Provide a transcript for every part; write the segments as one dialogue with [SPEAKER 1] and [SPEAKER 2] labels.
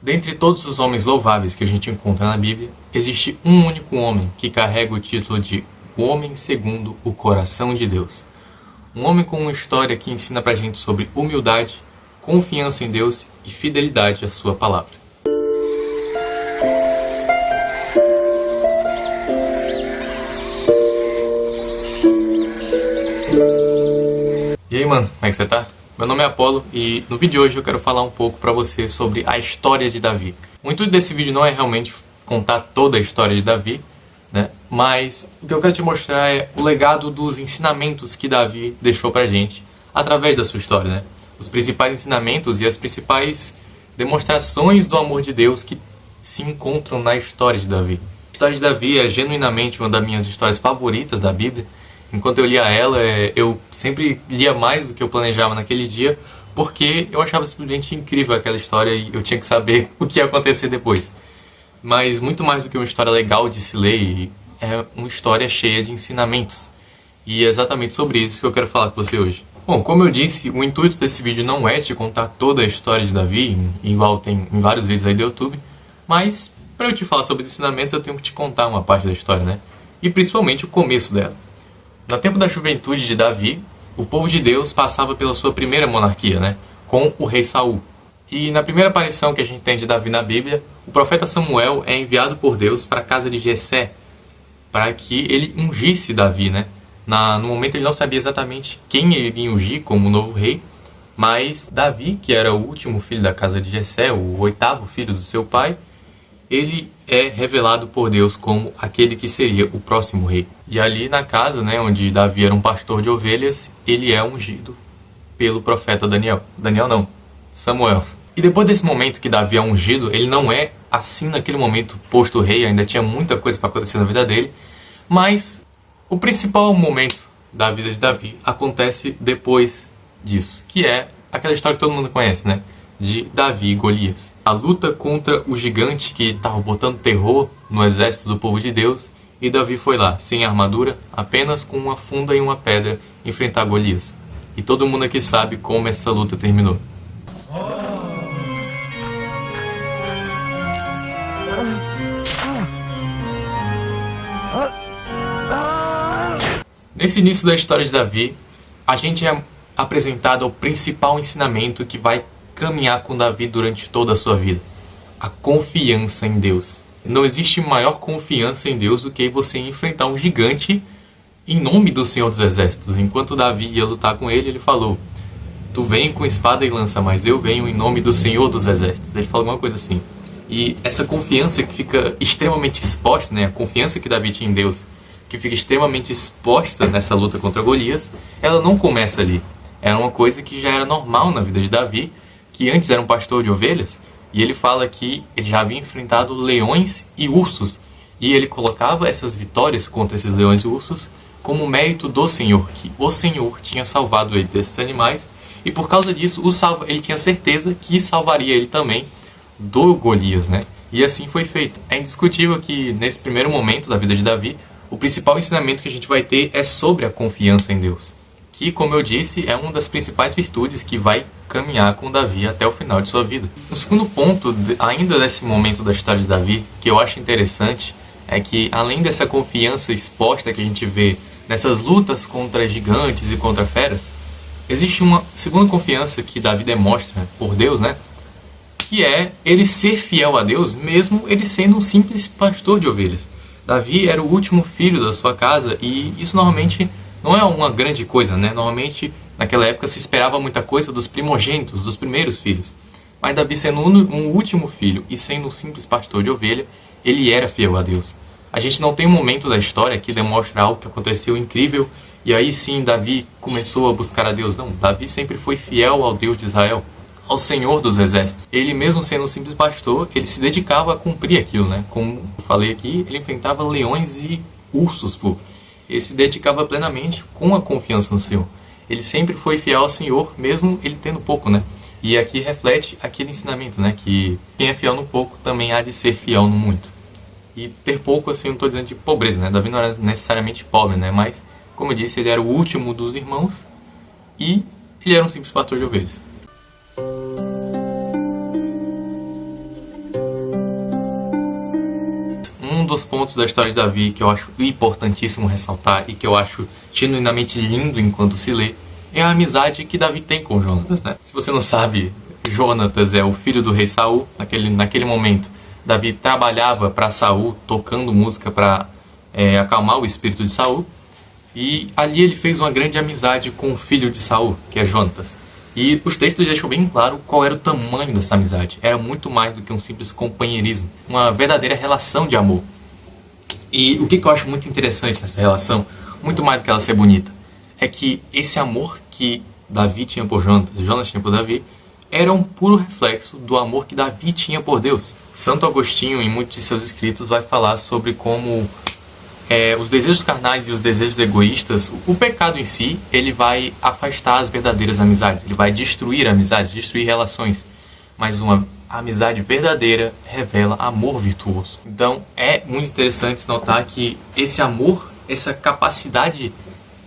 [SPEAKER 1] Dentre todos os homens louváveis que a gente encontra na Bíblia, existe um único homem que carrega o título de o homem segundo o coração de Deus. Um homem com uma história que ensina pra gente sobre humildade, confiança em Deus e fidelidade à sua palavra. E aí, mano, como é que você tá? Meu nome é Apolo e no vídeo de hoje eu quero falar um pouco pra você sobre a história de Davi. O intuito desse vídeo não é realmente contar toda a história de Davi, né? Mas o que eu quero te mostrar é o legado dos ensinamentos que Davi deixou pra gente através da sua história, né? Os principais ensinamentos e as principais demonstrações do amor de Deus que se encontram na história de Davi. A história de Davi é genuinamente uma das minhas histórias favoritas da Bíblia. Enquanto eu lia ela, eu sempre lia mais do que eu planejava naquele dia, porque eu achava simplesmente incrível aquela história e eu tinha que saber o que ia acontecer depois. Mas muito mais do que uma história legal de se ler, é uma história cheia de ensinamentos. E é exatamente sobre isso que eu quero falar com você hoje. Bom, como eu disse, o intuito desse vídeo não é te contar toda a história de Davi, igual tem em vários vídeos aí do YouTube, mas para eu te falar sobre os ensinamentos eu tenho que te contar uma parte da história, né? E principalmente o começo dela. No tempo da juventude de Davi, o povo de Deus passava pela sua primeira monarquia, né? Com o rei Saul. E na primeira aparição que a gente tem de Davi na Bíblia, o profeta Samuel é enviado por Deus para a casa de Jessé, para que ele ungisse Davi, né? No momento ele não sabia exatamente quem ele iria ungir como novo rei, mas Davi, que era o último filho da casa de Jessé, o oitavo filho do seu pai, ele é revelado por Deus como aquele que seria o próximo rei. E ali na casa, né, onde Davi era um pastor de ovelhas, ele é ungido pelo profeta Samuel. E depois desse momento que Davi é ungido, ele não é assim naquele momento posto rei, ainda tinha muita coisa para acontecer na vida dele, mas o principal momento da vida de Davi acontece depois disso, que é aquela história que todo mundo conhece, né? De Davi e Golias. A luta contra o gigante que estava botando terror no exército do povo de Deus, e Davi foi lá, sem armadura, apenas com uma funda e uma pedra, enfrentar Golias. E todo mundo aqui sabe como essa luta terminou. Nesse início da história de Davi, a gente é apresentado ao principal ensinamento que vai caminhar com Davi durante toda a sua vida: a confiança em Deus. Não existe maior confiança em Deus do que você enfrentar um gigante em nome do Senhor dos Exércitos. Enquanto Davi ia lutar com ele, ele falou: tu vem com espada e lança, mas eu venho em nome do Senhor dos Exércitos. Ele falou alguma coisa assim. E essa confiança que fica extremamente exposta, né, a confiança que Davi tinha em Deus, que fica extremamente exposta nessa luta contra Golias, ela não começa ali. Era uma coisa que já era normal na vida de Davi, que antes era um pastor de ovelhas, e ele fala que ele já havia enfrentado leões e ursos, e ele colocava essas vitórias contra esses leões e ursos como mérito do Senhor, que o Senhor tinha salvado ele desses animais, e por causa disso ele tinha certeza que salvaria ele também do Golias, né? E assim foi feito. É indiscutível que nesse primeiro momento da vida de Davi, o principal ensinamento que a gente vai ter é sobre a confiança em Deus, que, como eu disse, é uma das principais virtudes que vai caminhar com Davi até o final de sua vida. Um segundo ponto, ainda desse momento da história de Davi, que eu acho interessante, é que além dessa confiança exposta que a gente vê nessas lutas contra gigantes e contra feras, existe uma segunda confiança que Davi demonstra por Deus, né? Que é ele ser fiel a Deus, mesmo ele sendo um simples pastor de ovelhas. Davi era o último filho da sua casa e isso normalmente não é uma grande coisa, né? Normalmente, naquela época, se esperava muita coisa dos primogênitos, dos primeiros filhos. Mas Davi, sendo um último filho e sendo um simples pastor de ovelha, ele era fiel a Deus. A gente não tem um momento da história que demonstra algo que aconteceu incrível e aí sim Davi começou a buscar a Deus. Não, Davi sempre foi fiel ao Deus de Israel, ao Senhor dos Exércitos. Ele mesmo sendo um simples pastor, ele se dedicava a cumprir aquilo, né? Como eu falei aqui, ele enfrentava leões e ursos, pô. Ele se dedicava plenamente com a confiança no Senhor. Ele sempre foi fiel ao Senhor, mesmo ele tendo pouco, né? E aqui reflete aquele ensinamento, né? Que quem é fiel no pouco também há de ser fiel no muito. E ter pouco, assim, não estou dizendo de pobreza, né? Davi não era necessariamente pobre, né? Mas, como eu disse, ele era o último dos irmãos e ele era um simples pastor de ovelhas. dos pontos da história de Davi que eu acho importantíssimo ressaltar e que eu acho genuinamente lindo enquanto se lê é a amizade que Davi tem com Jonatas, né? Se você não sabe, Jonatas é o filho do rei Saul. Naquele momento, Davi trabalhava para Saul, tocando música para acalmar o espírito de Saul. E ali ele fez uma grande amizade com o filho de Saul, que é Jonatas. E os textos deixam bem claro qual era o tamanho dessa amizade. Era muito mais do que um simples companheirismo, uma verdadeira relação de amor. E o que eu acho muito interessante nessa relação, muito mais do que ela ser bonita, é que esse amor que Davi tinha por Jonatas, Jonatas tinha por Davi, era um puro reflexo do amor que Davi tinha por Deus. Santo Agostinho, em muitos de seus escritos, vai falar sobre como os desejos carnais e os desejos egoístas, o pecado em si, ele vai afastar as verdadeiras amizades, ele vai destruir amizades, destruir relações. Mas uma amizade verdadeira revela amor virtuoso. Então é muito interessante notar que esse amor, essa capacidade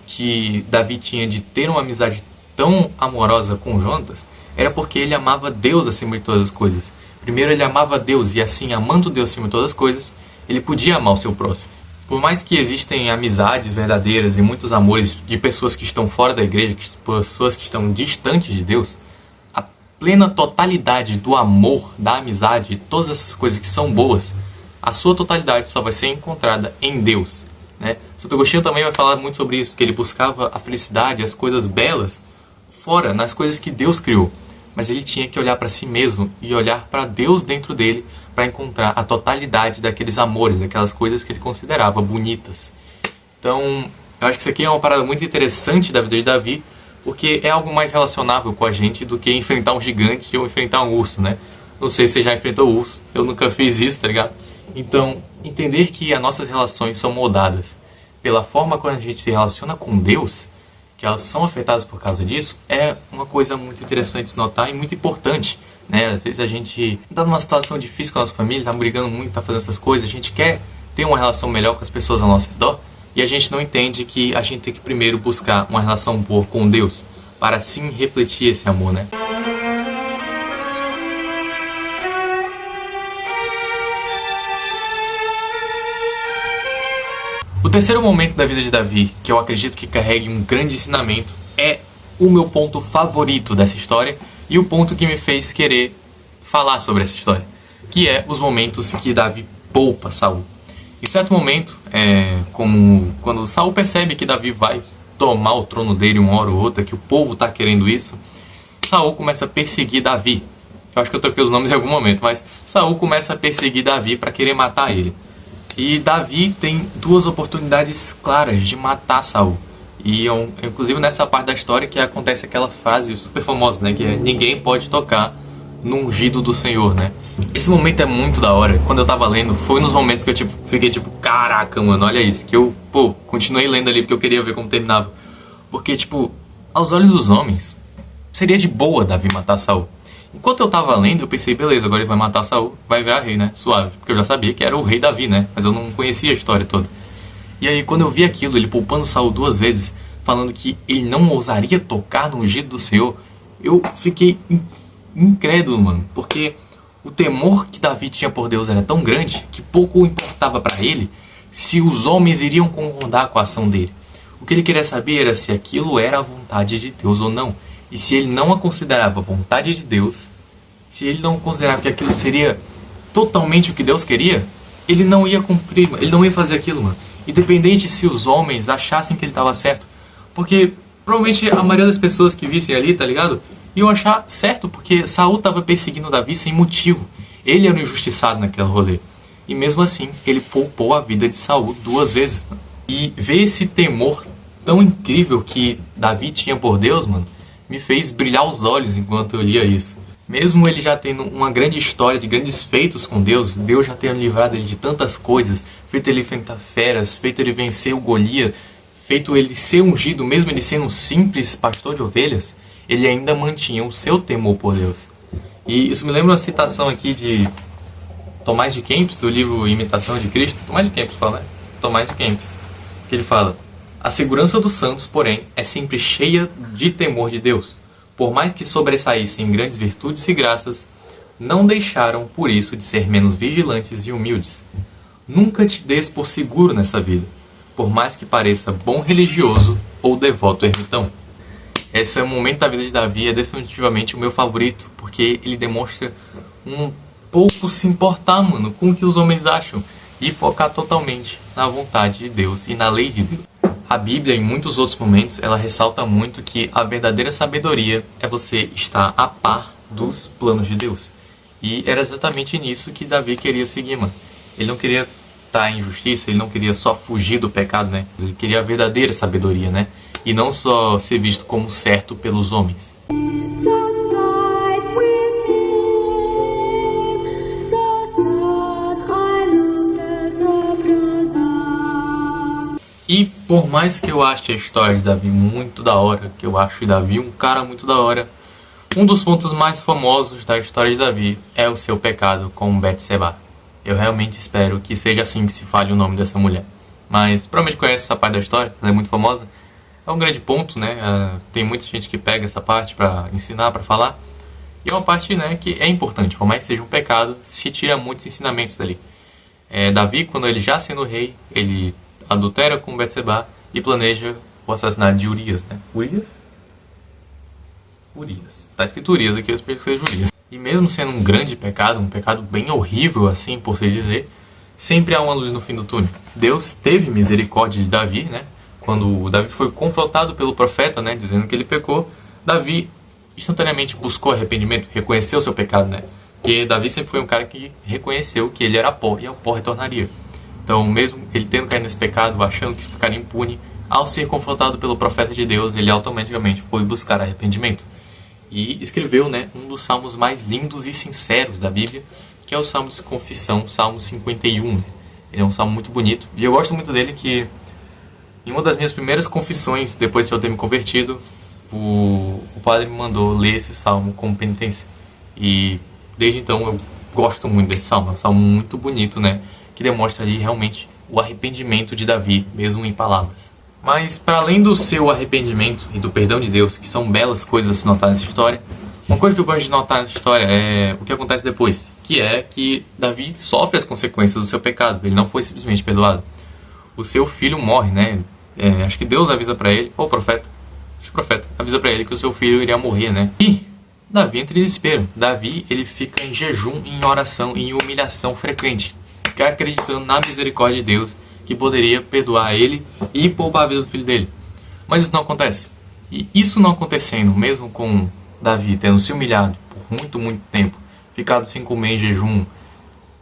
[SPEAKER 1] que Davi tinha de ter uma amizade tão amorosa com Jonatas, era porque ele amava Deus acima de todas as coisas. Primeiro ele amava Deus, e assim, amando Deus acima de todas as coisas, ele podia amar o seu próximo. Por mais que existem amizades verdadeiras e muitos amores de pessoas que estão fora da igreja, pessoas que estão distantes de Deus, a plena totalidade do amor, da amizade, todas essas coisas que são boas, a sua totalidade só vai ser encontrada em Deus, né? Santo Agostinho também vai falar muito sobre isso, que ele buscava a felicidade, as coisas belas, fora, nas coisas que Deus criou. Mas ele tinha que olhar para si mesmo e olhar para Deus dentro dele para encontrar a totalidade daqueles amores, daquelas coisas que ele considerava bonitas. Então, eu acho que isso aqui é uma parada muito interessante da vida de Davi, porque é algo mais relacionável com a gente do que enfrentar um gigante ou enfrentar um urso, né? Não sei se você já enfrentou o urso, eu nunca fiz isso, tá ligado? Então, entender que as nossas relações são moldadas pela forma como a gente se relaciona com Deus, que elas são afetadas por causa disso, é uma coisa muito interessante de se notar e muito importante, né? Às vezes a gente está numa situação difícil com a nossa família, está brigando muito, está fazendo essas coisas, a gente quer ter uma relação melhor com as pessoas ao nosso redor, e a gente não entende que a gente tem que primeiro buscar uma relação boa com Deus, para assim refletir esse amor, né? O terceiro momento da vida de Davi, que eu acredito que carregue um grande ensinamento, é o meu ponto favorito dessa história e o ponto que me fez querer falar sobre essa história, que é os momentos que Davi poupa Saul. Em certo momento, como quando Saul percebe que Davi vai tomar o trono dele uma hora ou outra, que o povo está querendo isso, Saul começa a perseguir Davi. Eu acho que eu troquei os nomes em algum momento, mas Saul começa a perseguir Davi para querer matar ele. E Davi tem duas oportunidades claras de matar Saul. E inclusive nessa parte da história que acontece aquela frase super famosa, né? Que é: ninguém pode tocar no ungido do Senhor, né? Esse momento é muito da hora. Quando eu tava lendo, foi nos momentos que eu fiquei tipo, caraca, mano, olha isso. Que eu, continuei lendo ali porque eu queria ver como terminava. Porque, aos olhos dos homens, seria de boa Davi matar Saul. Enquanto eu tava lendo, eu pensei, beleza, agora ele vai matar Saul, vai virar rei, né? Suave. Porque eu já sabia que era o rei Davi, né? Mas eu não conhecia a história toda. E aí, quando eu vi aquilo, ele poupando Saul 2 vezes, falando que ele não ousaria tocar no ungido do Senhor, eu fiquei incrédulo, mano. Porque o temor que Davi tinha por Deus era tão grande que pouco importava para ele se os homens iriam concordar com a ação dele. O que ele queria saber era se aquilo era a vontade de Deus ou não. E se ele não a considerava vontade de Deus, se ele não considerava que aquilo seria totalmente o que Deus queria, ele não ia cumprir, ele não ia fazer aquilo, mano. Independente se os homens achassem que ele estava certo. Porque provavelmente a maioria das pessoas que vissem ali, tá ligado? Iam achar certo, porque Saul estava perseguindo Davi sem motivo. Ele era um injustiçado naquele rolê. E mesmo assim, ele poupou a vida de Saul 2 vezes, mano. E ver esse temor tão incrível que Davi tinha por Deus, mano, me fez brilhar os olhos enquanto eu lia isso. Mesmo ele já tendo uma grande história de grandes feitos com Deus, Deus já tendo livrado ele de tantas coisas, feito ele enfrentar feras, feito ele vencer o Golias, feito ele ser ungido, mesmo ele sendo um simples pastor de ovelhas, ele ainda mantinha o seu temor por Deus. E isso me lembra uma citação aqui de Tomás de Kempis, do livro Imitação de Cristo. Tomás de Kempis fala, né? Tomás de Kempis. Que ele fala: a segurança dos santos, porém, é sempre cheia de temor de Deus. Por mais que sobressaíssem em grandes virtudes e graças, não deixaram por isso de ser menos vigilantes e humildes. Nunca te des por seguro nessa vida, por mais que pareça bom religioso ou devoto ermitão. Esse momento da vida de Davi é definitivamente o meu favorito, porque ele demonstra um pouco se importar, mano, com o que os homens acham e focar totalmente na vontade de Deus e na lei de Deus. A Bíblia, em muitos outros momentos, ela ressalta muito que a verdadeira sabedoria é você estar a par dos planos de Deus. E era exatamente nisso que Davi queria seguir, mano. Ele não queria estar em justiça, ele não queria só fugir do pecado, né? Ele queria a verdadeira sabedoria, né? E não só ser visto como certo pelos homens. E por mais que eu ache a história de Davi muito da hora, que eu acho Davi um cara muito da hora, um dos pontos mais famosos da história de Davi é o seu pecado com Betseba. Eu realmente espero que seja assim que se fale o nome dessa mulher. Mas provavelmente conhece essa parte da história, ela é muito famosa. É um grande ponto, né? Tem muita gente que pega essa parte para ensinar, para falar. E é uma parte, né, que é importante. Por mais que seja um pecado, se tira muitos ensinamentos dali. Davi, quando ele já sendo rei, ele adultera com Betseba e planeja o assassinato de Urias, né? Urias? Tá escrito Urias aqui, eu espero que seja Urias. E mesmo sendo um grande pecado, um pecado bem horrível, assim, por se dizer, sempre há uma luz no fim do túnel. Deus teve misericórdia de Davi, né? Quando Davi foi confrontado pelo profeta, né, dizendo que ele pecou, Davi instantaneamente buscou arrependimento, reconheceu seu pecado, né? Porque Davi sempre foi um cara que reconheceu que ele era pó e ao pó retornaria. Então, mesmo ele tendo caído nesse pecado, achando que ficaria impune, ao ser confrontado pelo profeta de Deus, ele automaticamente foi buscar arrependimento. E escreveu, né, um dos salmos mais lindos e sinceros da Bíblia, que é o Salmo de Confissão, Salmo 51. Né? Ele é um salmo muito bonito. E eu gosto muito dele que, em uma das minhas primeiras confissões, depois de eu ter me convertido, o padre me mandou ler esse salmo como penitência. E desde então eu gosto muito desse salmo. É um salmo muito bonito, né? Que demonstra ali realmente o arrependimento de Davi, mesmo em palavras. Mas para além do seu arrependimento e do perdão de Deus, que são belas coisas a se notar nessa história, uma coisa que eu gosto de notar nessa história é o que acontece depois, que é que Davi sofre as consequências do seu pecado. Ele não foi simplesmente perdoado. O seu filho morre, né? Acho que Deus avisa para ele, ou o profeta, avisa para ele que o seu filho iria morrer, né? E Davi entra em desespero. Davi, ele fica em jejum, em oração, em humilhação frequente, ficar acreditando na misericórdia de Deus, que poderia perdoar ele e poupar a vida do filho dele. Mas isso não acontece. E isso não acontecendo, mesmo com Davi tendo se humilhado por muito, muito tempo, ficado sem comer em jejum,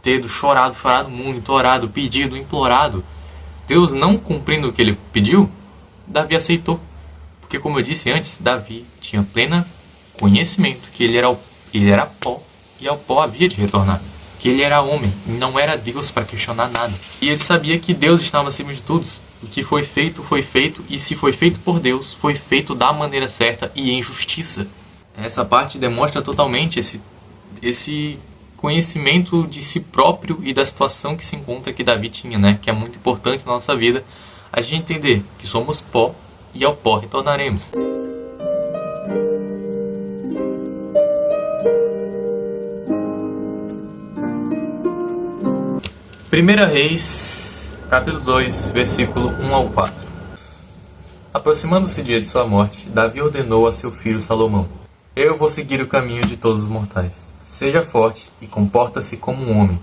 [SPEAKER 1] tendo chorado muito, orado, pedido, implorado, Deus não cumprindo o que ele pediu, Davi aceitou. Porque, como eu disse antes, Davi tinha pleno conhecimento que ele era pó e ao pó havia de retornar. Que ele era homem, não era Deus para questionar nada. E ele sabia que Deus estava acima de tudo. O que foi feito, e se foi feito por Deus, foi feito da maneira certa e em justiça. Essa parte demonstra totalmente esse conhecimento de si próprio e da situação que se encontra que Davi tinha, né? Que é muito importante na nossa vida, a gente entender que somos pó e ao pó retornaremos. 1 Reis, capítulo 2, versículo 1 ao 4. Aproximando-se o dia de sua morte, Davi ordenou a seu filho Salomão: Eu vou seguir o caminho de todos os mortais. Seja forte e comporta-se como um homem.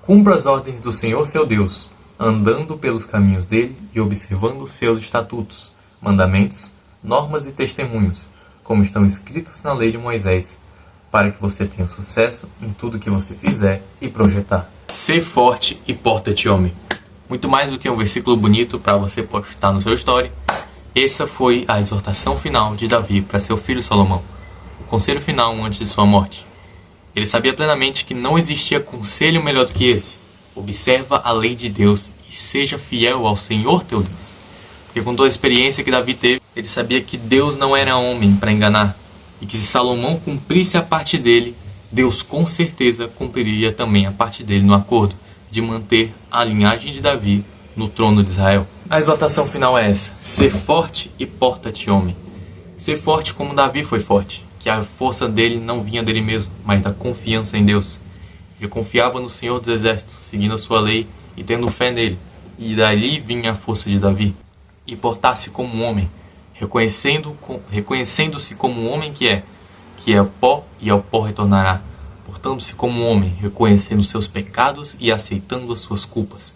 [SPEAKER 1] Cumpra as ordens do Senhor seu Deus, andando pelos caminhos dele e observando os seus estatutos, mandamentos, normas e testemunhos, como estão escritos na lei de Moisés, para que você tenha sucesso em tudo que você fizer e projetar. Ser forte e porta-te, homem. Muito mais do que um versículo bonito para você postar no seu story, essa foi a exortação final de Davi para seu filho Salomão. O conselho final antes de sua morte. Ele sabia plenamente que não existia conselho melhor do que esse. Observa a lei de Deus e seja fiel ao Senhor teu Deus. Porque com toda a experiência que Davi teve, ele sabia que Deus não era homem para enganar. E que se Salomão cumprisse a parte dele, Deus com certeza cumpriria também a parte dele no acordo de manter a linhagem de Davi no trono de Israel. A exortação final é essa: ser forte e porta-te, homem. Ser forte como Davi foi forte, que a força dele não vinha dele mesmo, mas da confiança em Deus. Ele confiava no Senhor dos Exércitos, seguindo a sua lei e tendo fé nele. E dali vinha a força de Davi. E portar-se como um homem, reconhecendo-se como um homem que é pó e ao pó retornará. Portando-se como um homem, reconhecendo seus pecados e aceitando as suas culpas.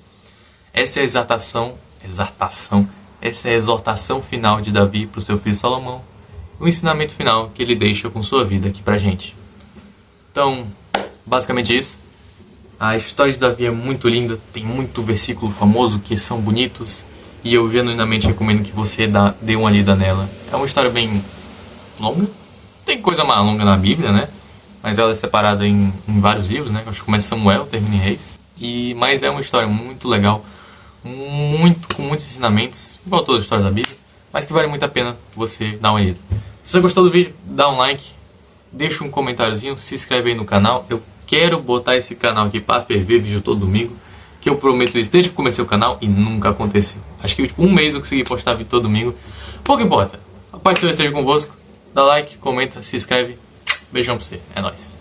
[SPEAKER 1] Essa é a essa é a exortação final de Davi para o seu filho Salomão. O ensinamento final que ele deixa com sua vida aqui pra gente. Então, basicamente isso. A história de Davi é muito linda, tem muito versículo famoso que são bonitos. E eu genuinamente recomendo que você dê uma lida nela. É uma história bem longa. Tem coisa mais longa na Bíblia, né? Mas ela é separada em vários livros, né? Acho que começa Samuel, termina em Reis. Mas é uma história muito legal, com muitos ensinamentos, igual toda a história da Bíblia, mas que vale muito a pena você dar uma lida. Se você gostou do vídeo, dá um like, deixa um comentáriozinho, se inscreve aí no canal. Eu quero botar esse canal aqui para ferver vídeo todo domingo, que eu prometo isso desde que comecei o canal e nunca aconteceu. Acho que um mês eu consegui postar vídeo todo domingo. Pouco importa. A paz de Deus esteja convosco. Dá like, comenta, se inscreve. Beijão pra você. É nóis.